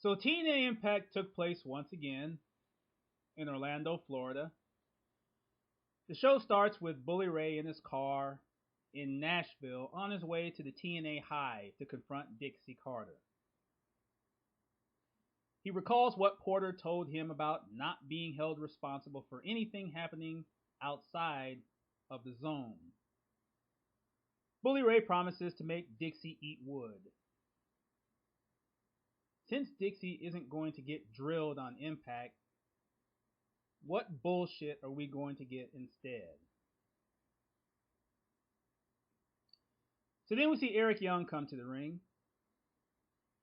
So Tna Impact took place once again in Orlando, Florida. The show starts with Bully Ray in his car in Nashville on his way to the TNA Hive to confront Dixie Carter. He recalls what Porter told him about not being held responsible for anything happening outside of the zone. Bully Ray promises to make Dixie eat wood. Since Dixie isn't going to get drilled on Impact, what bullshit are we going to get instead? So then we see Eric Young come to the ring.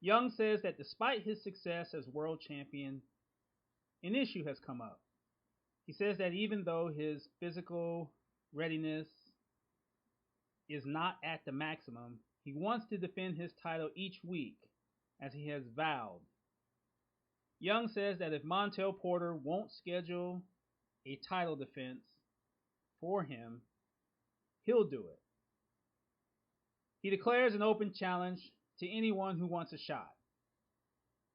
Young says that despite his success as world champion, an issue has come up. He says that even though his physical readiness is not at the maximum, he wants to defend his title each week as he has vowed. Young says that if Montel Porter won't schedule a title defense for him, he'll do it. He declares an open challenge to anyone who wants a shot.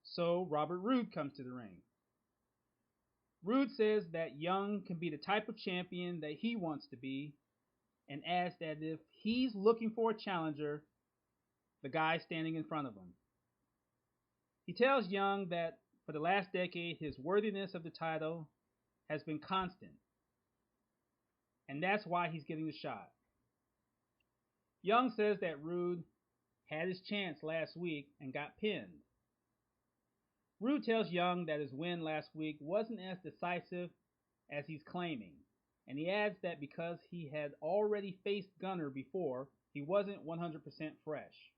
So Robert Roode comes to the ring. Roode says that Young can be the type of champion that he wants to be, and adds that if he's looking for a challenger, the guy standing in front of him. He tells Young that for the last decade, his worthiness of the title has been constant, and that's why he's getting the shot. Young says that Roode had his chance last week and got pinned. Roode tells Young that his win last week wasn't as decisive as he's claiming, and he adds that because he had already faced Gunner before, he wasn't 100% fresh.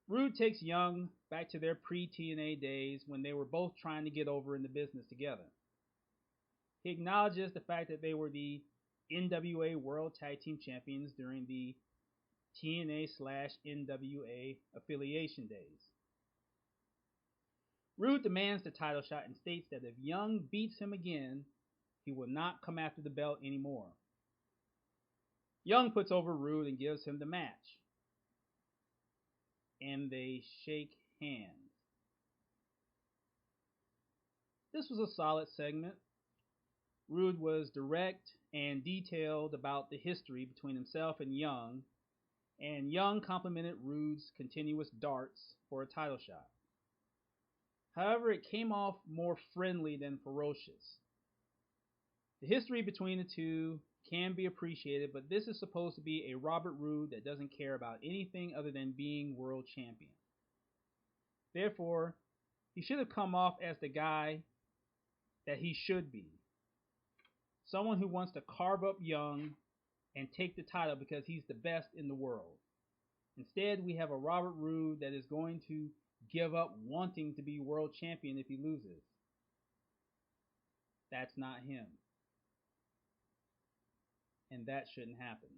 Roode takes Young back to their pre-TNA days when they were both trying to get over in the business together. He acknowledges the fact that they were the NWA World Tag Team Champions during the TNA/NWA affiliation days. Roode demands the title shot and states that if Young beats him again, he will not come after the belt anymore. Young puts over Roode and gives him the match, and they shake hands. This was a solid segment. Roode was direct and detailed about the history between himself and Young complimented Roode's continuous darts for a title shot. However, it came off more friendly than ferocious. The history between the two can be appreciated, but this is supposed to be a Robert Roode that doesn't care about anything other than being world champion. Therefore, he should have come off as the guy that he should be. Someone who wants to carve up Young and take the title because he's the best in the world. Instead, we have a Robert Roode that is going to give up wanting to be world champion if he loses. That's not him. And that shouldn't happen.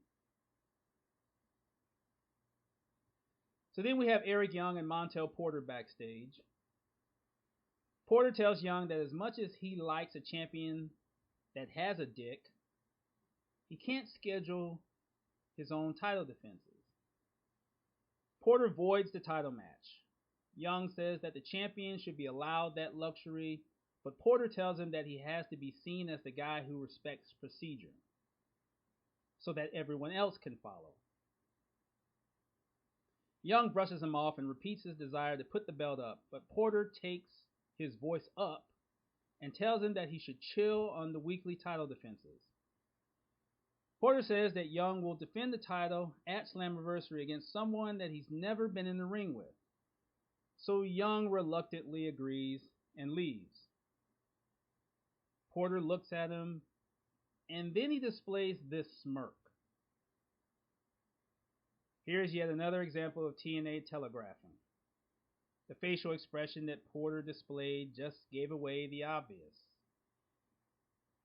So then we have Eric Young and Montel Porter backstage. Porter tells Young that as much as he likes a champion that has a dick, he can't schedule his own title defenses. Porter voids the title match. Young says that the champion should be allowed that luxury, but Porter tells him that he has to be seen as the guy who respects procedure, so that everyone else can follow. Young brushes him off and repeats his desire to put the belt up, but Porter takes his voice up and tells him that he should chill on the weekly title defenses. Porter says that Young will defend the title at Slammiversary against someone that he's never been in the ring with. So Young reluctantly agrees and leaves. Porter looks at him, and then he displays this smirk. Here's yet another example of TNA telegraphing. The facial expression that Porter displayed just gave away the obvious.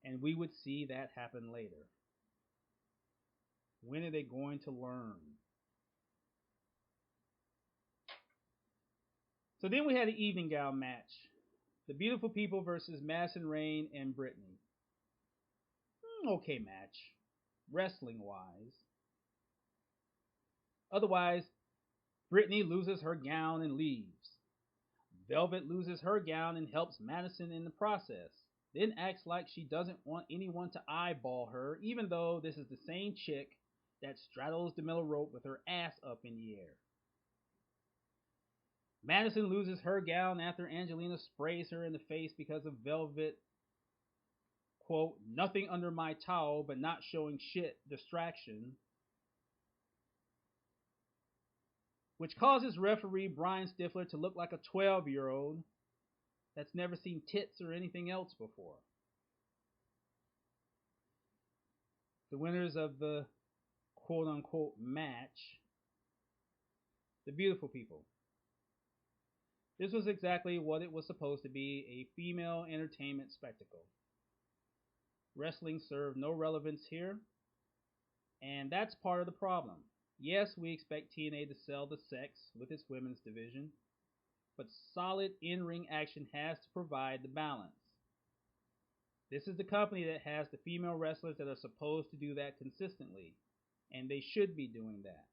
And we would see that happen later. When are they going to learn? So then we had an evening gown match. The Beautiful People versus Madison Rayne and Brittany. Okay match, wrestling wise. Otherwise, Brittany loses her gown and leaves. Velvet loses her gown and helps Madison in the process, then acts like she doesn't want anyone to eyeball her, even though this is the same chick that straddles the middle rope with her ass up in the air. Madison loses her gown after Angelina sprays her in the face because of Velvet, quote, nothing under my towel but not showing shit distraction, which causes referee Brian Stifler to look like a 12-year-old that's never seen tits or anything else before. The winners of the quote unquote match, the beautiful people. This was exactly what it was supposed to be, a female entertainment spectacle. Wrestling served no relevance here, and that's part of the problem. Yes, we expect TNA to sell the sex with its women's division, but solid in-ring action has to provide the balance. This is the company that has the female wrestlers that are supposed to do that consistently, and they should be doing that.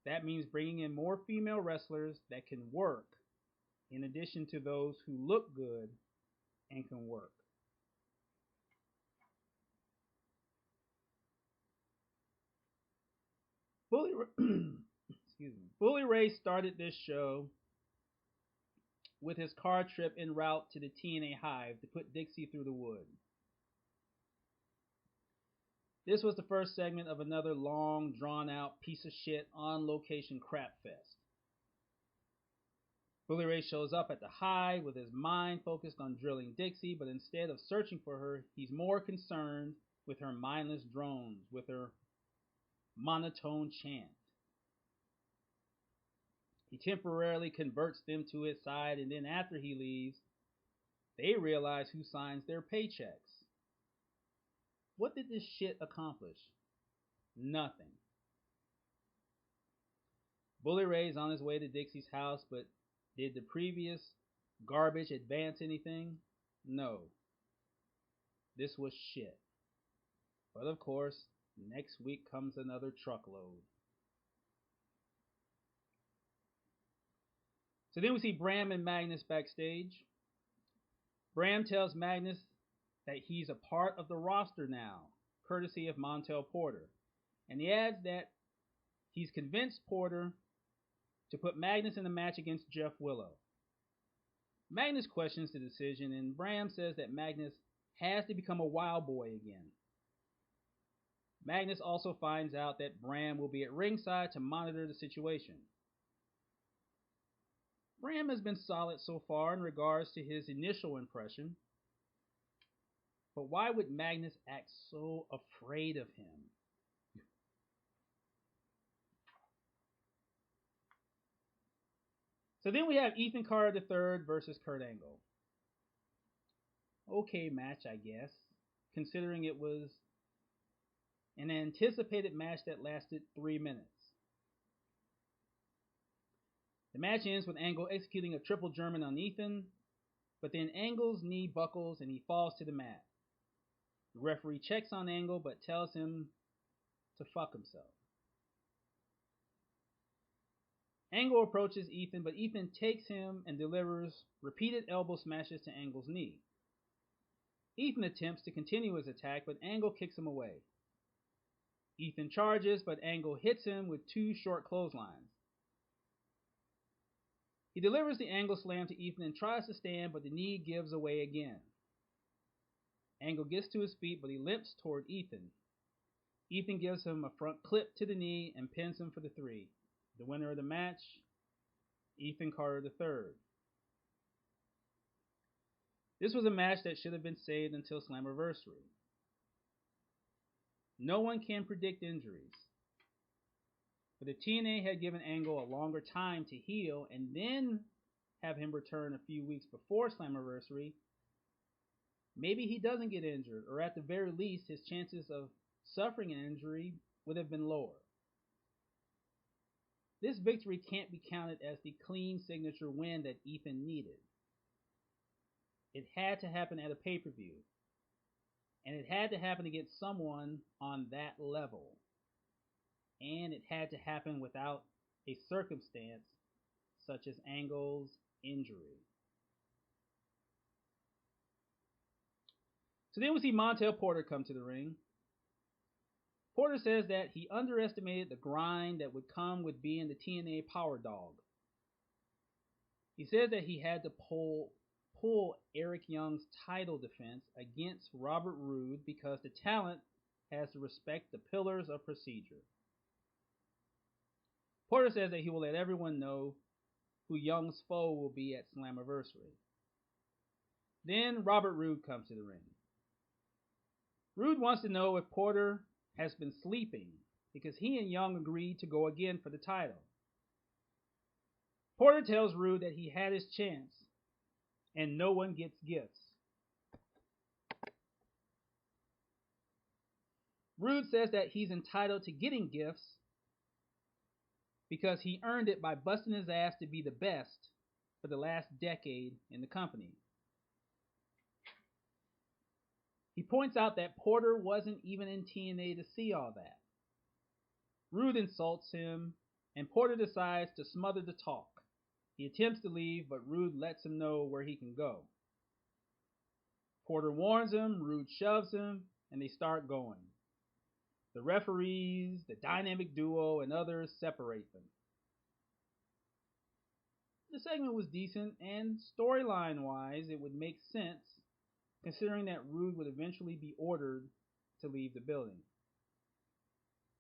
That means bringing in more female wrestlers that can work, in addition to those who look good and can work. Bully, Bully Ray started this show with his car trip en route to the TNA Hive to put Dixie through the wood. This was the first segment of another long, drawn-out piece of shit on-location crap fest. Bully Ray shows up at the Hive with his mind focused on drilling Dixie, but instead of searching for her, he's more concerned with her mindless drones, with her monotone chant. He temporarily converts them to his side, and then after he leaves, they realize who signs their paychecks. What did this shit accomplish? Nothing. Bully Ray's on his way to Dixie's house, but did the previous garbage advance anything? No. This was shit. But of course, next week comes another truckload. So then we see Bram and Magnus backstage. Bram tells Magnus that he's a part of the roster now, courtesy of Montel Porter. And he adds that he's convinced Porter to put Magnus in the match against Jeff Willow. Magnus questions the decision, and Bram says that Magnus has to become a wild boy again. Magnus also finds out that Bram will be at ringside to monitor the situation. Bram has been solid so far in regards to his initial impression, but why would Magnus act so afraid of him? So then we have Ethan Carter III versus Kurt Angle. Okay match, I guess, considering it was an anticipated match that lasted 3 minutes. The match ends with Angle executing a triple German on Ethan, but then Angle's knee buckles and he falls to the mat. The referee checks on Angle but tells him to fuck himself. Angle approaches Ethan, but Ethan takes him and delivers repeated elbow smashes to Angle's knee. Ethan attempts to continue his attack, but Angle kicks him away. Ethan charges, but Angle hits him with 2 short clotheslines. He delivers the Angle slam to Ethan and tries to stand, but the knee gives away again. Angle gets to his feet, but he limps toward Ethan. Ethan gives him a front clip to the knee and pins him for the 3. The winner of the match, Ethan Carter III. This was a match that should have been saved until Slammiversary. No one can predict injuries. But if TNA had given Angle a longer time to heal and then have him return a few weeks before Slammiversary, maybe he doesn't get injured, or at the very least, his chances of suffering an injury would have been lower. This victory can't be counted as the clean signature win that Ethan needed. It had to happen at a pay-per-view. And it had to happen against someone on that level. And it had to happen without a circumstance such as Angle's injury. So then we see Montel Porter come to the ring. Porter says that he underestimated the grind that would come with being the TNA Power Dog. He says that he had to pull Eric Young's title defense against Robert Roode because the talent has to respect the pillars of procedure. Porter says that he will let everyone know who Young's foe will be at Slammiversary. Then Robert Roode comes to the ring. Roode wants to know if Porter has been sleeping because he and Young agreed to go again for the title. Porter tells Roode that he had his chance and no one gets gifts. Roode says that he's entitled to getting gifts because he earned it by busting his ass to be the best for the last decade in the company. He points out that Porter wasn't even in TNA to see all that. Roode insults him, and Porter decides to smother the talk. He attempts to leave, but Roode lets him know where he can go. Porter warns him, Roode shoves him, and they start going. The referees, the dynamic duo, and others separate them. The segment was decent, and storyline-wise, it would make sense, considering that Roode would eventually be ordered to leave the building.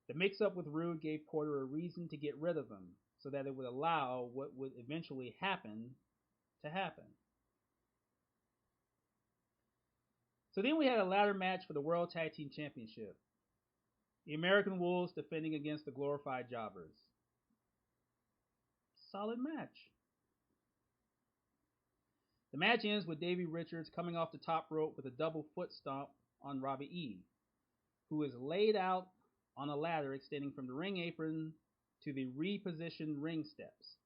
The mix-up with Roode gave Porter a reason to get rid of him, so that it would allow what would eventually happen to happen. So then we had a ladder match for the World Tag Team Championship. The American Wolves defending against the Glorified Jobbers. Solid match. The match ends with Davey Richards coming off the top rope with a double foot stomp on Robbie E, who is laid out on a ladder extending from the ring apron to the repositioned ring steps.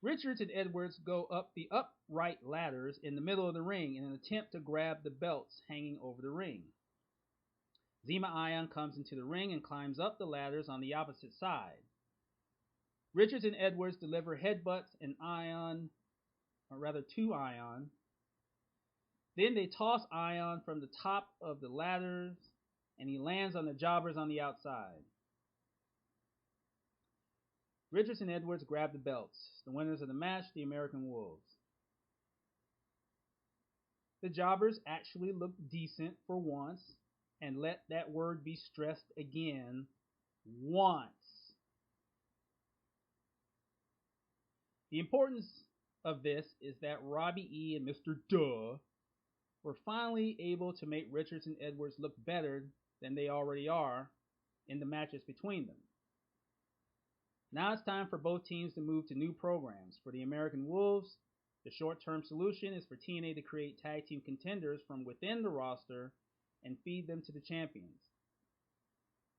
Richards and Edwards go up the upright ladders in the middle of the ring in an attempt to grab the belts hanging over the ring. Zema Ion comes into the ring and climbs up the ladders on the opposite side. Richards and Edwards deliver headbutts and Ion, or rather to Ion. Then they toss Ion from the top of the ladders and he lands on the jobbers on the outside. Richards and Edwards grab the belts. The winners of the match, the American Wolves. The jobbers actually looked decent for once, and let that word be stressed again, once. The importance of this is that Robbie E and Mr. Duh were finally able to make Richards and Edwards look better than they already are in the matches between them. Now it's time for both teams to move to new programs. For the American Wolves, the short-term solution is for TNA to create tag team contenders from within the roster and feed them to the champions.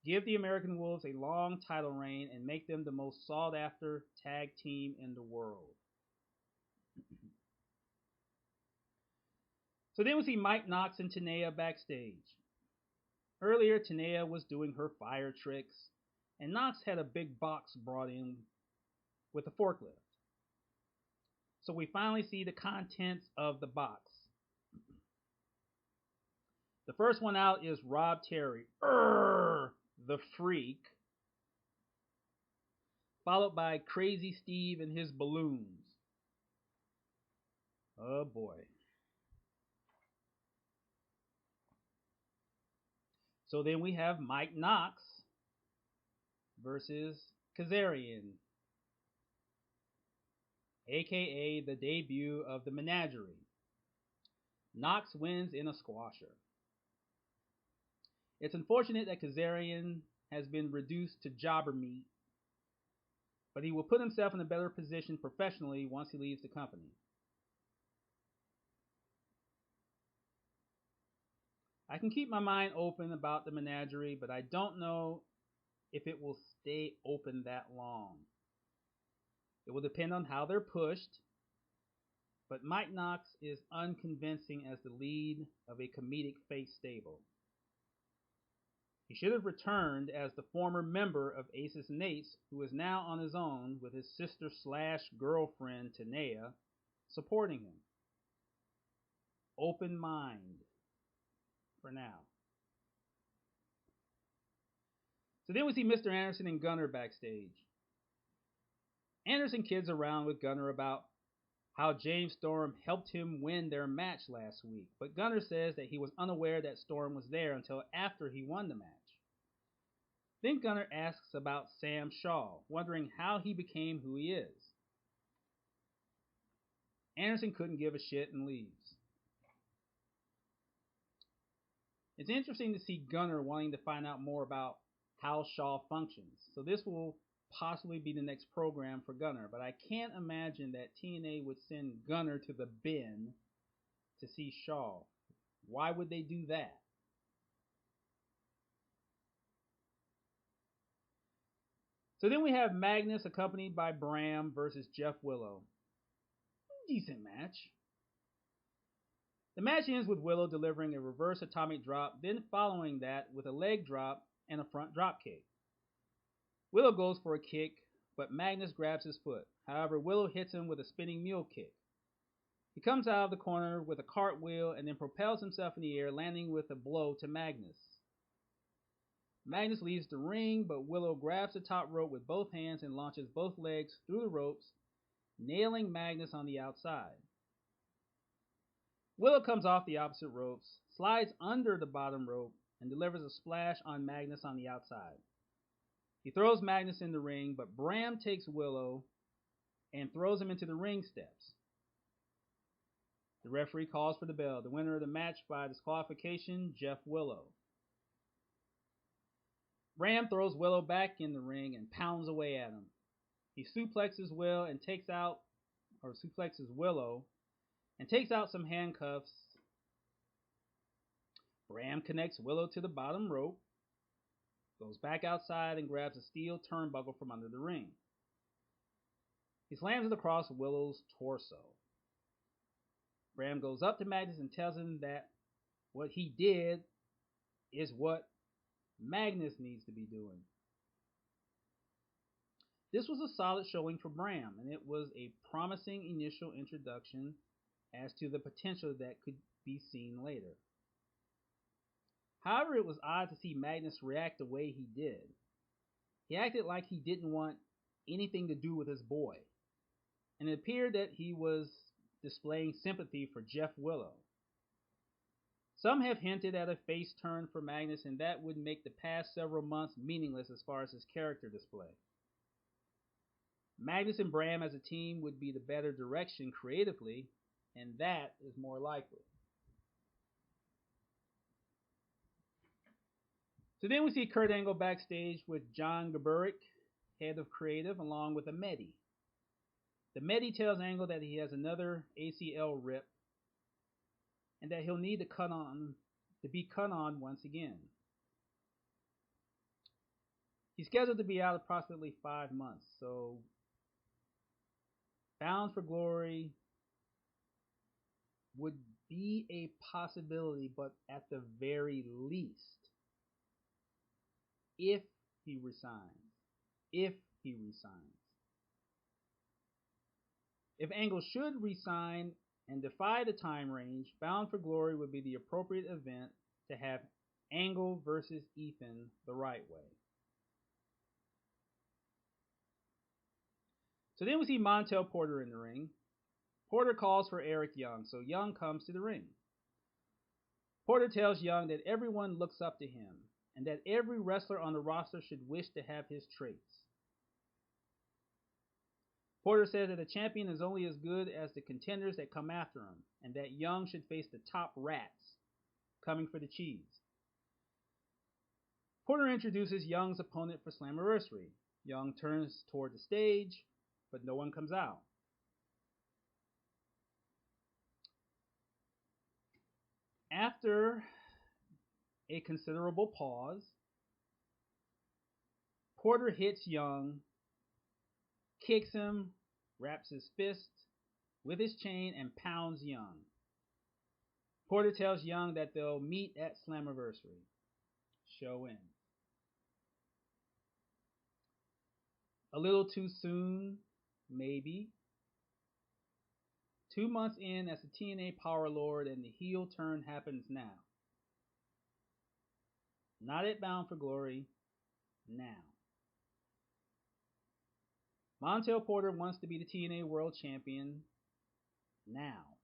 Give the American Wolves a long title reign and make them the most sought-after tag team in the world. So then we see Mike Knox and Tna backstage. Earlier, Tna was doing her fire tricks, and Knox had a big box brought in with a forklift. So we finally see the contents of the box. The first one out is Rob Terry, the Freak, followed by Crazy Steve and his balloons. Oh boy. So then we have Mike Knox versus Kazarian, aka the debut of the Menagerie. Knox wins in a squasher. It's unfortunate that Kazarian has been reduced to jobber meat, but he will put himself in a better position professionally once he leaves the company. I can keep my mind open about the Menagerie, but I don't know if it will stay open that long. It will depend on how they're pushed, but Mike Knox is unconvincing as the lead of a comedic face stable. He should have returned as the former member of Aces and Eights, who is now on his own with his sister slash girlfriend Tna supporting him. Open mind for now. So then we see Mr. Anderson and Gunner backstage. Anderson kids around with Gunner about how James Storm helped him win their match last week, but Gunner says that he was unaware that Storm was there until after he won the match. Then Gunner asks about Sam Shaw, wondering how he became who he is. Anderson couldn't give a shit and leaves. It's interesting to see Gunner wanting to find out more about how Shaw functions, so this will possibly be the next program for Gunner, but I can't imagine that TNA would send Gunner to the bin to see Shaw. Why would they do that? So then we have Magnus accompanied by Bram versus Jeff Willow. Decent match. The match ends with Willow delivering a reverse atomic drop, then following that with a leg drop and a front drop kick. Willow goes for a kick, but Magnus grabs his foot. However, Willow hits him with a spinning mule kick. He comes out of the corner with a cartwheel and then propels himself in the air, landing with a blow to Magnus. Magnus leaves the ring, but Willow grabs the top rope with both hands and launches both legs through the ropes, nailing Magnus on the outside. Willow comes off the opposite ropes, slides under the bottom rope, and delivers a splash on Magnus on the outside. He throws Magnus in the ring, but Bram takes Willow and throws him into the ring steps. The referee calls for the bell. The winner of the match by disqualification, Jeff Willow. Bram throws Willow back in the ring and pounds away at him. He suplexes Willow and takes out some handcuffs. Bram connects Willow to the bottom rope, goes back outside and grabs a steel turnbuckle from under the ring. He slams it across Willow's torso. Bram goes up to Magnus and tells him that what he did is what Magnus needs to be doing. This was a solid showing for Bram, and it was a promising initial introduction as to the potential that could be seen later. However, it was odd to see Magnus react the way he did. He acted like he didn't want anything to do with his boy, and it appeared that he was displaying sympathy for Jeff Willow. Some have hinted at a face turn for Magnus, and that would make the past several months meaningless as far as his character display. Magnus and Bram as a team would be the better direction creatively, and that is more likely. So then we see Kurt Angle backstage with John Gaburik, head of creative, along with a Medi. The Medi tells Angle that he has another ACL rip and that he'll need to be cut on once again. He's scheduled to be out approximately 5 months, so Bound for Glory would be a possibility, but at the very least, if he resigns. If Angle should resign and defy the time range, Bound for Glory would be the appropriate event to have Angle versus Ethan the right way. So then we see Montel Porter in the ring. Porter calls for Eric Young, so Young comes to the ring. Porter tells Young that everyone looks up to him, and that every wrestler on the roster should wish to have his traits. Porter says that a champion is only as good as the contenders that come after him, and that Young should face the top rats coming for the cheese. Porter introduces Young's opponent for Slammiversary. Young turns toward the stage, but no one comes out. After a considerable pause, Porter hits Young, kicks him, wraps his fist with his chain, and pounds Young. Porter tells Young that they'll meet at Slammiversary. Show ends. A little too soon, maybe. 2 months in as the TNA Power Lord, and the heel turn happens now. Not at Bound for Glory, now. Montel Porter wants to be the TNA World Champion, now.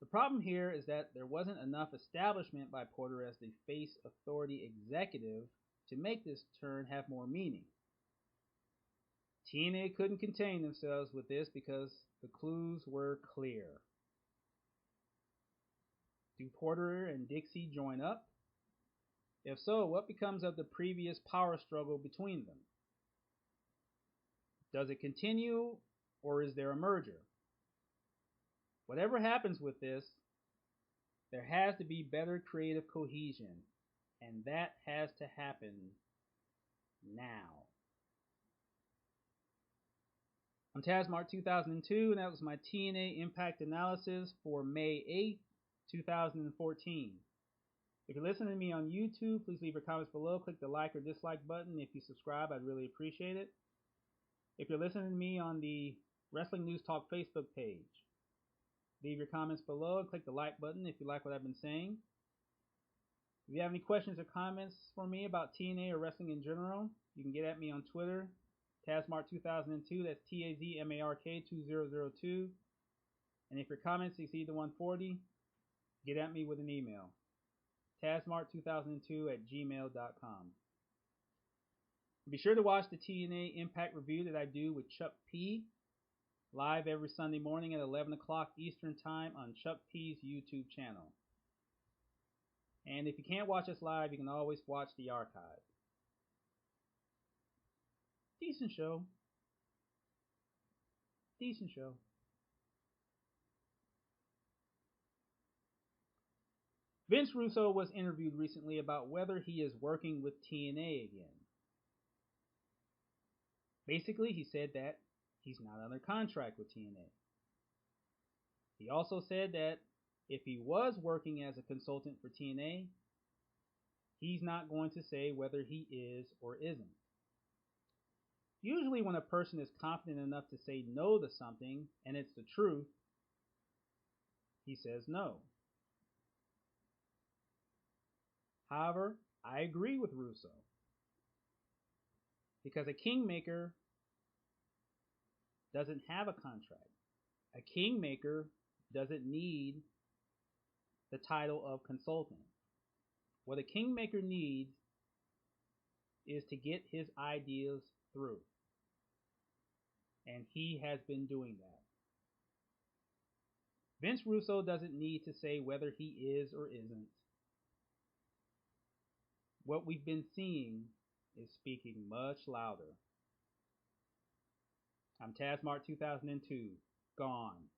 The problem here is that there wasn't enough establishment by Porter as the face authority executive to make this turn have more meaning. TNA couldn't contain themselves with this because the clues were clear. Do Porter and Dixie join up? If so, what becomes of the previous power struggle between them? Does it continue, or is there a merger? Whatever happens with this, there has to be better creative cohesion, and that has to happen now. I'm Tazmark 2002, and that was my TNA Impact Analysis for May 8th, 2014. If you're listening to me on YouTube, please leave your comments below. Click the like or dislike button. If you subscribe, I'd really appreciate it. If you're listening to me on the Wrestling News Talk Facebook page, leave your comments below and click the like button if you like what I've been saying. If you have any questions or comments for me about TNA or wrestling in general, you can get at me on Twitter, Tazmark2002, that's TAZMARK2002. And if your comments exceed the 140, get at me with an email, Tazmark2002@gmail.com. Be sure to watch the TNA Impact review that I do with Chuck P. live every Sunday morning at 11 o'clock Eastern Time on Chuck P's YouTube channel. And if you can't watch us live, you can always watch the archive. Decent show. Decent show. Vince Russo was interviewed recently about whether he is working with TNA again. Basically, he said that he's not under contract with TNA. He also said that if he was working as a consultant for TNA, he's not going to say whether he is or isn't. Usually when a person is confident enough to say no to something and it's the truth, he says no. However, I agree with Russo, because a kingmaker doesn't have a contract. A kingmaker doesn't need the title of consultant. What a kingmaker needs is to get his ideas through. And he has been doing that. Vince Russo doesn't need to say whether he is or isn't. What we've been seeing is speaking much louder. I'm Tazmark 2002. Gone.